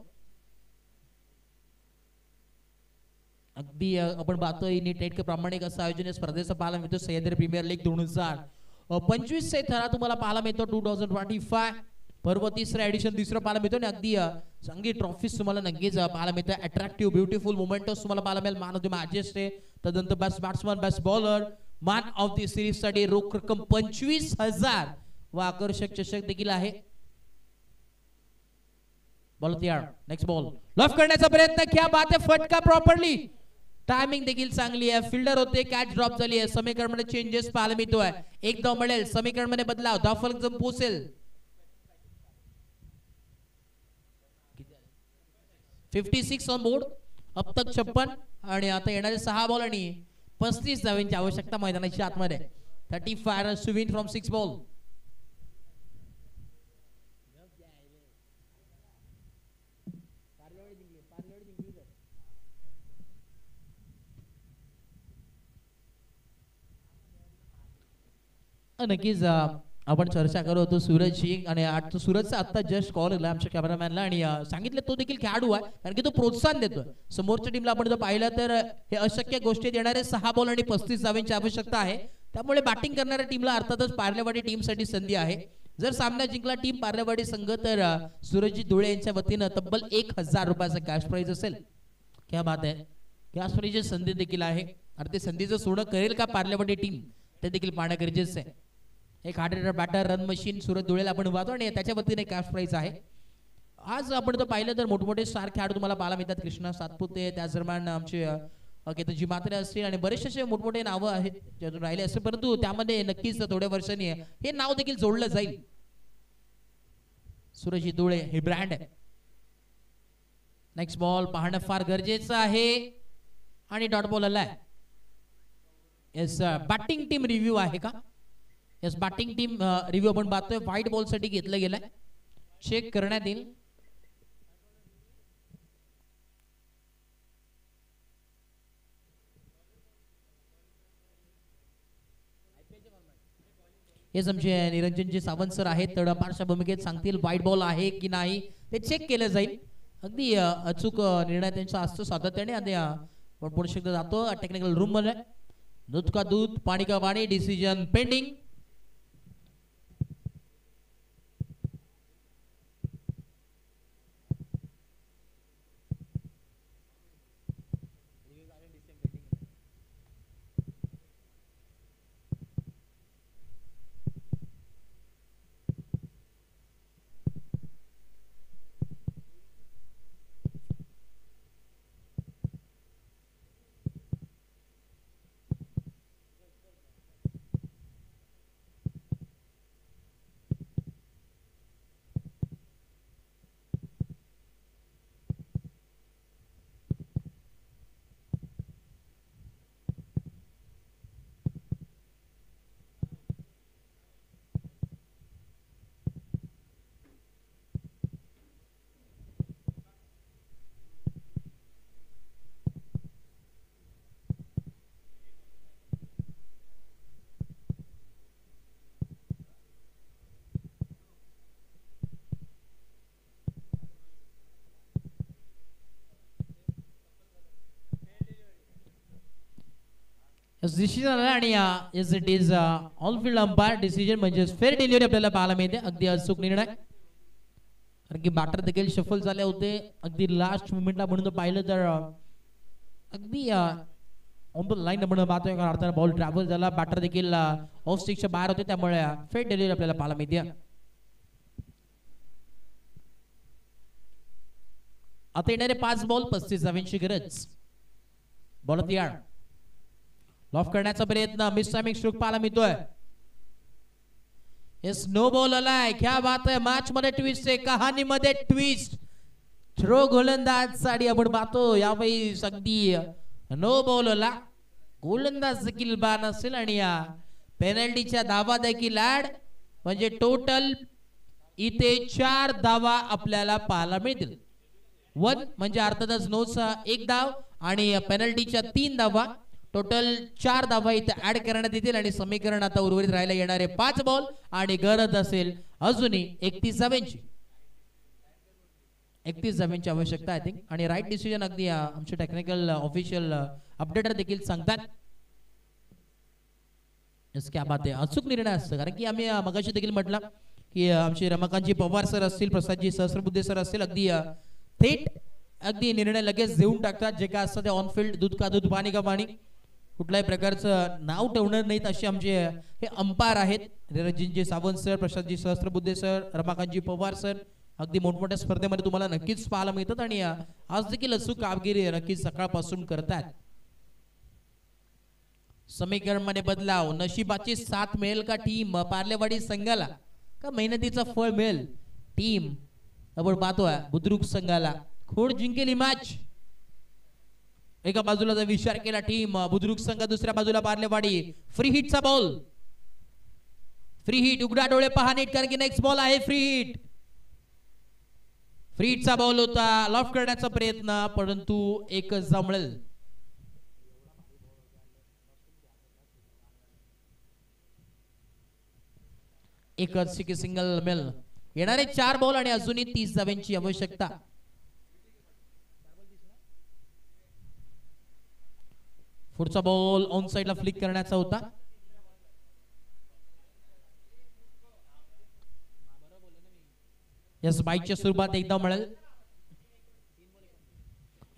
अगदी आपण पाहतोय नेट प्रामाणिक असं आयोजन या स्पर्धेचं पाहायला मिळतो. सह्याद्री प्रीमियर लीग 2025 चे थरा तुम्हाला पाहायला मिळतो. 2025 पर्व तिसरा एडिशन तिसरं पाहायला मिळतो आणि अगदी चांगली ट्रॉफीज तुम्हाला नक्कीच पाहायला मिळतं. अट्रॅक्टिव्ह ब्युटिफुल मोमेंटोस तुम्हाला पाहायला मिळेल. मॅन ऑफ द मॅचेस तदनंतर best batsman best bowler man of the series साठी रोख रक्कम 25,000 व आकर्षक चषक देखील आहे. बॉल तयार नेक्स्ट बॉल लॉफ करण्याचा प्रयत्न क्या बात आहे फटका प्रॉपरली टायमिंग देखील चांगली आहे. फिल्डर होते कॅच ड्रॉप झाली आहे. समीकरण मध्ये चेंजेस पाहायला मिळतोय. एक धाव मिळेल समीकरण मध्ये बदलाव धावफलक जम पोहोचेल 56 ऑन बोर्ड अब तक 56 आणि आता येणारे 6 बॉल आणि 35 धावांची आवश्यकता मैदानाच्या आतमध्ये. 35 runs to win from 6 ball. नक्कीच आपण चर्चा करत होतो सूरजची आणि आज सूरजचा आता जस्ट कॉल आला आमच्या कॅमेरामॅनला आणि सांगितलं तो देखील खेळाडू आहे कारण की तो प्रोत्साहन देतो. समोरच्या टीमला आपण जर पाहिलं तर हे अशक्य गोष्टी देणारे 6 बॉल आणि 35 धावांची आवश्यकता आहे. त्यामुळे बॅटिंग करणाऱ्या टीमला अर्थातच पार्लेवाडी टीमसाठी संधी आहे. जर सामना जिंकला टीम पार्लेवाडी संघ तर सूरजजी धुळे यांच्या वतीनं तब्बल 1,000 रुपयाचा कॅश प्राइज असेल. क्या बात आहे. कॅश प्राइजची संधी देखील आहे. अरे ते संधीचं सोनं करेल का पार्लेवाडी टीम ते देखील पाहणं गरजेचं आहे. एक hard hitter batter run machine Suraj धुळेला आपण पाहतो आणि त्याच्या वतीने कॅश प्राइज आहे. आज आपण जर पाहिलं तर मोठमोठे स्टार खेळाडू तुम्हाला पाहायला मिळतात. कृष्णा सातपुते त्याच दरम्यान आमचे केतनजी म्हात्रे असतील आणि बरेचसे असे मोठमोठे नावं आहेत ज्यातून राहिले असतील परंतु त्यामध्ये नक्कीच थोड्या वर्षांनी हे नाव देखील जोडलं जाईल. सूरज धुळे हे ब्रँड आहे. नेक्स्ट बॉल पाहणं फार गरजेचं आहे आणि डॉट बॉल आलाय. येस बॅटिंग टीम रिव्ह्यू आहे का. यस बॅटिंग टीम रिव्ह्यू आपण पाहतोय. व्हाईट बॉल साठी घेतलं गेलाय. चेक करण्यात येईल. हे आमचे निरंजनजी सावंत सर आहेत तडपारच्या भूमिकेत सांगतील व्हाईट बॉल आहे की नाही ते चेक केलं जाईल. अगदी अचूक निर्णय त्यांचा असतो सातत्याने. आणि पुढे शब्द जातो टेक्निकल रूम मध्ये. दूध का दूध पाणी का पाणी डिसिजन पेंडिंग. डिसिजन आला आणि yes it is all field umpire decision म्हणजे फेअर डिलिव्हरी आपल्याला पाहायला मिळते. अगदी अचूक निर्णय. कारण की बॅटर देखील शफल झाले होते अगदी लास्ट मोमेंटला म्हणून पाहिलं तर अगदी ऑन द लाईन म्हणून पाहतोय कारण अर्थात बॉल ट्रॅव्हल झाला बॅटर देखील ऑफ स्टिकच्या बाहेर होते त्यामुळे फेट डिलिव्हरी आपल्याला पाहायला मिळते. आता येणारे 5 बॉल 35 धावांची गरज. बॉल तयार लॉफ करण्याचा प्रयत्न मिस टायमिंग स्ट्रोक पाहायला मिळतोय. नो बॉल आलाय क्या बात आहे मॅच मध्ये ट्विस्ट आहे कहाणीमध्ये ट्विस्ट. थ्रो गोलंदाज साठी आपण पाहतो यावेळी अगदी नो बॉल आला गोलंदाज देखील बाद असेल आणि या पेनल्टीच्या धावा देखील ऍड म्हणजे टोटल इथे 4 धावा आपल्याला पाहायला मिळतील. 1 म्हणजे अर्थातच नोचा 1 धाव आणि पेनल्टीच्या 3 धावा टोटल 4 धावा इथे ऍड करण्यात येतील आणि समीकरण आता उर्वरित राहायला येणारे 5 बॉल आणि गरज असेल अजूनही 31 धावांची. 31 धावांची आवश्यकता आय थिंक आणि राईट डिसिजन अगदी आमचे टेक्निकल ऑफिशियल अपडेटर देखील सांगतात. क्या बात आहे अचूक निर्णय असतो कारण की आम्ही मगाशी देखील म्हटलं की आमचे रमाकांतजी पवार सर असतील प्रसादजी सहस्रबुद्धे सर असतील अगदी थेट अगदी निर्णय लगेच देऊन टाकतात जे काय असतं ते ऑन फील्ड दूध का दूध पाणी का पाणी कुठल्याही प्रकारचं नाव ठेवणार नाहीत असे आमचे हे अंपायर आहेत. Ranjitji Sawant sir प्रसादजी Sahasrabuddhe sir रमाकांतजी Pawar sir अगदी मोठमोठ्या स्पर्धेमध्ये तुम्हाला नक्कीच पाहायला मिळतात आणि आज देखील अचूक कामगिरी नक्कीच सकाळपासून करतात. समीकरण मध्ये बदलाव नशिबाची साथ मिळेल का टीम पार्लेवाडी संघाला का मेहनतीचं फळ मिळेल टीम आपण पाहतोय बुद्रुक संघाला खोड जिंकेल ही मॅच. एका बाजूला जर विचार केला टीम बुद्रुक संघ दुसऱ्या बाजूला पार्लेवाडी. फ्री हिटचा बॉल फ्री हिट उघडा डोळे पहा नीट कारण की नेक्स्ट बॉल आहे फ्री हिट. फ्री हिटचा बॉल होता लॉफ करण्याचा प्रयत्न परंतु एकच जमळेल. एकच सिंगल मिल येणारे 4 बॉल आणि अजूनही 30 धावांची आवश्यकता. पुढचा बॉल ऑन साइडला फ्लिक करण्याचा होता. यस बाईकच्या स्वरूपात एकदा मिळेल.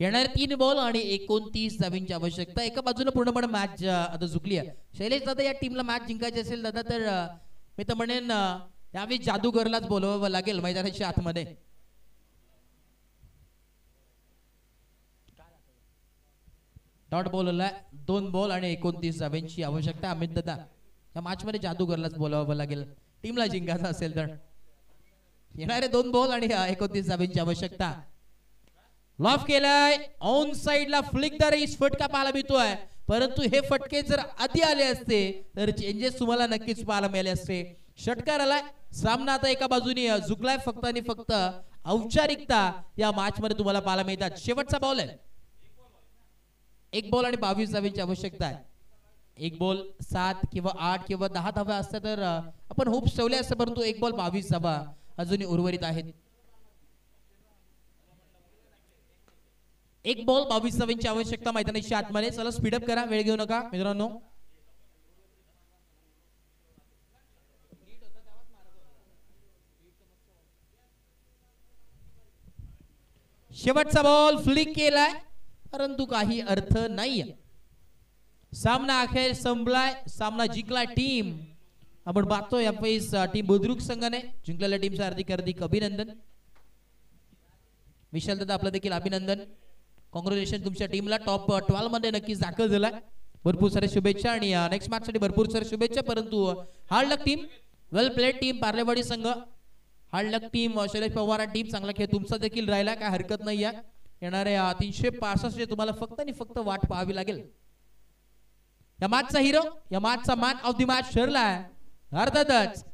येणारे 3 बॉल आणि 29 धावांची आवश्यकता. एका बाजूला पूर्णपणे मॅच आता झुकली आहे. शैलेश दादा या टीमला मॅच जिंकायची असेल दादा तर मी तर म्हणेन यावेळी जादूगरलाच बोलवावं लागेल मैदानाच्या आतमध्ये. डॉट बॉल आला 2 बॉल आणि 29 धावांची आवश्यकता. अमित दादा या मॅच मध्ये जादूगरलाच बोलवावं लागेल टीमला जिंकायचं असेल तर. येणारे 2 बॉल आणि 29 धावांची आवश्यकता. लॉफ केलाय ऑन साइडला फ्लिकदार फटका पाहायला मिळतोय परंतु हे फटके जर आधी आले असते तर चेंजेस तुम्हाला नक्कीच पाहायला मिळाले असते. षटकार आलाय सामना आता एका बाजूने झुकलाय फक्त आणि फक्त औपचारिकता या मॅच मध्ये तुम्हाला पाहायला मिळतात. शेवटचा बॉल आहे 1 बॉल आणि 22 धावांची आवश्यकता आहे. 1 बॉल 7 किंवा 8 किंवा 10 धावा असत्या तर आपण होप्स ठेवले असते परंतु 1 बॉल 22 धावा अजूनही उर्वरित आहेत. 1 बॉल 22 धावांची आवश्यकता मैदानाच्या आतमध्ये. चला स्पीडअप करा वेळ घेऊ नका मित्रांनो. शेवटचा बॉल फ्लिक केलाय परंतु काही अर्थ नाहीये. सामना अखेर संपलाय सामना जिंकलाय टीम आपण पाहतोय या टीम बुद्रुक संघाने जिंकलेल्या टीमचं हार्दिक अभिनंदन. विशाल दादा आपलं देखील अभिनंदन. कॉंग्रॅच्युलेशन तुमच्या टीमला टॉप 12 मध्ये नक्कीच दाखल झालाय. भरपूर सारे शुभेच्छा आणि नेक्स्ट मॅच साठी भरपूर सारे शुभेच्छा परंतु हार्ड लक टीम वेल प्लेड टीम पार्लेवाडी संघ हार्ड लक टीम शैलेश पवार टीम चांगला खेळ तुमचा देखील राहिला काय हरकत नाही आहे. येणाऱ्या 365 तुम्हाला फक्त आणि फक्त वाट पाहावी लागेल. या मॅचचा हिरो या मॅचचा मॅन ऑफ द मॅच ठरलाय अर्थातच.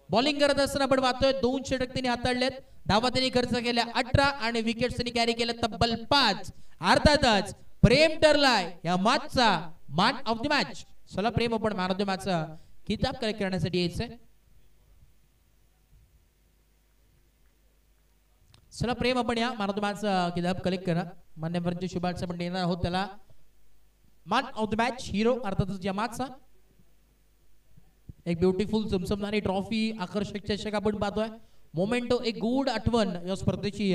बॉलिंग करत असताना आपण पाहतोय 2 षटक त्यांनी हाताळलेत. धावा त्यांनी खर्च केल्या 18 आणि विकेट्स त्यांनी कॅरी केल्या तब्बल 5. अर्थातच प्रेम ठरलाय या मॅचचा मॅन ऑफ द मॅच. चला प्रेम आपण मॅन ऑफ द मॅचचा किताब कलेक्ट करण्यासाठी यायचंय. चला प्रेम आपण या मॅन ऑफ द मॅचचा किताब कलेक्ट करा. मान्यवरांच्या शुभार्थ आपण देणार आहोत त्याला man of the match hero अर्थातच या मॅचचा. एक ब्युटिफुल चमचमणारी ट्रॉफी आकर्षक चषक आपण पाहतोय मोमेंटो एक गुड आठवण या स्पर्धेची